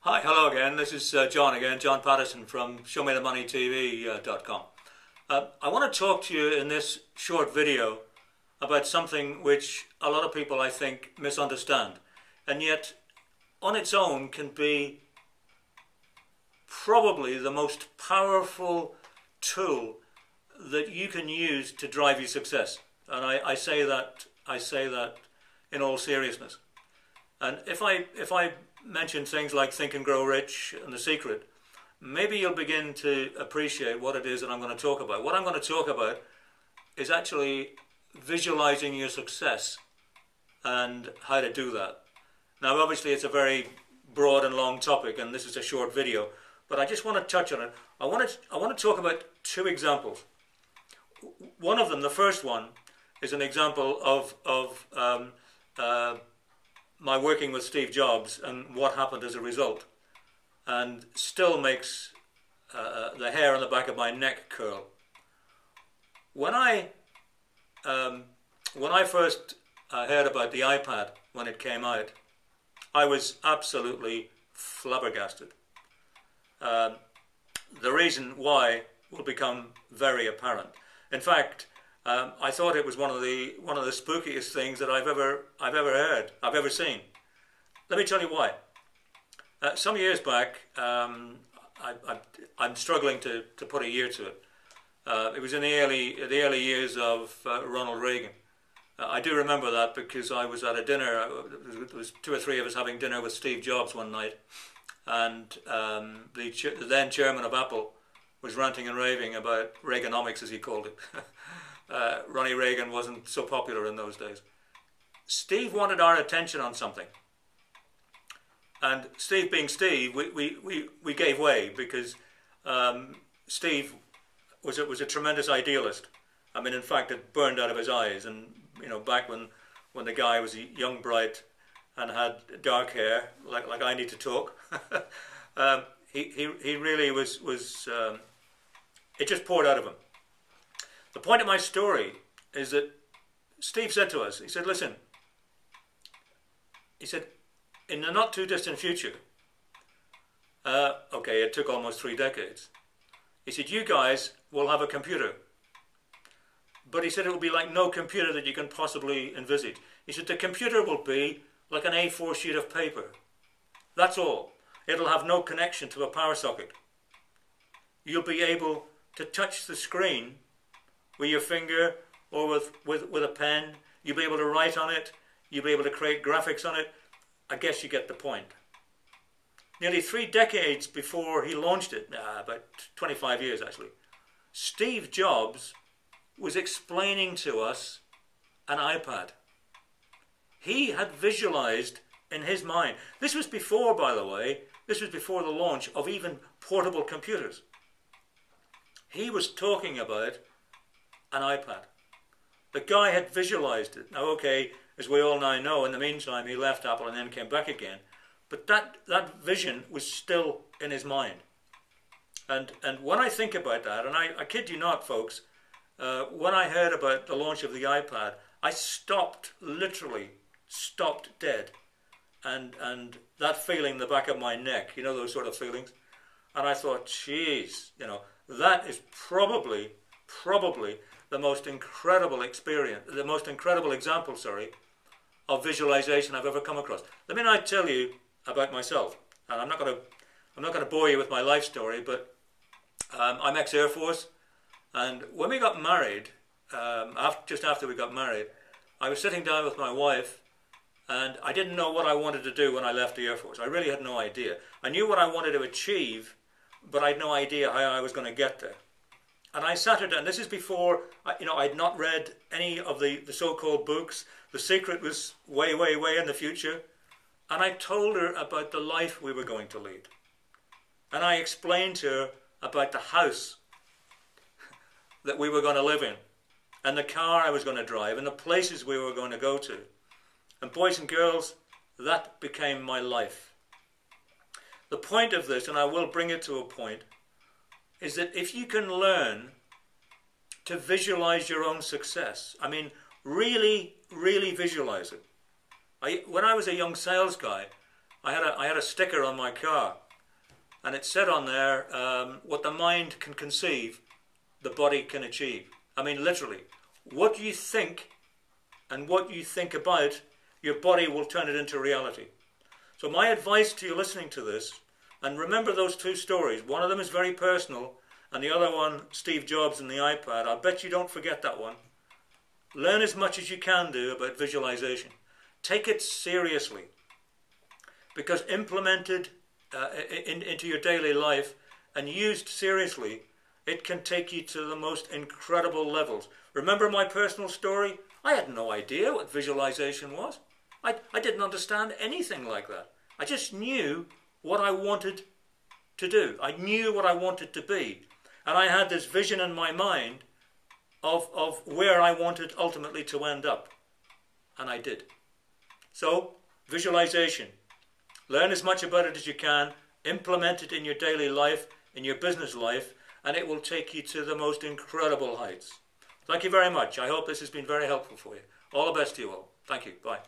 Hi, hello again. This is John again, John Patterson from ShowMeTheMoneyTV.com. I want to talk to you in this short video about something which a lot of people, I think, misunderstand, and yet on its own can be probably the most powerful tool that you can use to drive your success. And I say that in all seriousness. And if I mention things like Think and Grow Rich and The Secret, maybe you'll begin to appreciate what it is that I'm going to talk about. What I'm going to talk about is actually visualizing your success and how to do that. Now, obviously, it's a very broad and long topic, and this is a short video, but I just want to touch on it. I want to talk about two examples. One of them, the first one, is an example of my working with Steve Jobs and what happened as a result, and still makes the hair on the back of my neck curl. When I first heard about the iPad when it came out, I was absolutely flabbergasted. The reason why will become very apparent. In fact, I thought it was one of the spookiest things that I've ever seen. Let me tell you why. Some years back, I'm struggling to put a year to it. It was in the early years of Ronald Reagan. I do remember that because I was at a dinner. There was two or three of us having dinner with Steve Jobs one night, and the then chairman of Apple was ranting and raving about Reaganomics, as he called it. Ronnie Reagan wasn't so popular in those days. Steve wanted our attention on something, and Steve being Steve, we gave way because Steve was a tremendous idealist. I mean, in fact, it burned out of his eyes. And you know, back when the guy was young, bright, and had dark hair, like I need to talk, he really was. It just poured out of him. The point of my story is that Steve said to us, he said, listen, he said, in the not too distant future, okay, it took almost 3 decades, he said, you guys will have a computer. But he said it will be like no computer that you can possibly envisage. He said the computer will be like an A4 sheet of paper. That's all. It'll have no connection to a power socket. You'll be able to touch the screen with your finger or with a pen. You'll be able to write on it. You'll be able to create graphics on it. I guess you get the point. Nearly 3 decades before he launched it, about 25 years actually, Steve Jobs was explaining to us an iPad. He had visualized in his mind. This was before, by the way, this was before the launch of even portable computers. He was talking about an iPad. The guy had visualized it. Now, okay, as we all now know, in the meantime, he left Apple and then came back again. But that vision was still in his mind. And when I think about that, and I kid you not, folks, when I heard about the launch of the iPad, I literally stopped dead. And that feeling in the back of my neck, you know, those sort of feelings. And I thought, geez, you know, that is probably the most incredible experience, the most incredible example, of visualization I've ever come across. Let me now tell you about myself. And I'm not going to bore you with my life story, but I'm ex-Air Force. And when we got married, just after we got married, I was sitting down with my wife, and I didn't know what I wanted to do when I left the Air Force. I really had no idea. I knew what I wanted to achieve, but I had no idea how I was going to get there. And I sat her down. This is before, you know, I'd not read any of the so-called books. The Secret was way, way, way in the future. And I told her about the life we were going to lead. And I explained to her about the house that we were going to live in, and the car I was going to drive, and the places we were going to go to. And boys and girls, that became my life. The point of this, and I will bring it to a point, is that if you can learn to visualize your own success, I mean, really, really visualize it. When I was a young sales guy, I had a sticker on my car, and it said on there, what the mind can conceive, the body can achieve. I mean, literally, what you think and what you think about, your body will turn it into reality. So my advice to you listening to this, and remember those two stories, one of them is very personal, and the other one, Steve Jobs and the iPad, I bet you don't forget that one. Learn as much as you can do about visualization. Take it seriously, because implemented into your daily life and used seriously, it can take you to the most incredible levels. Remember my personal story? I had no idea what visualization was. I didn't understand anything like that. I just knew what I wanted to do. I knew what I wanted to be. And I had this vision in my mind of where I wanted ultimately to end up. And I did. So, visualization. Learn as much about it as you can. Implement it in your daily life, in your business life, and it will take you to the most incredible heights. Thank you very much. I hope this has been very helpful for you. All the best to you all. Thank you. Bye.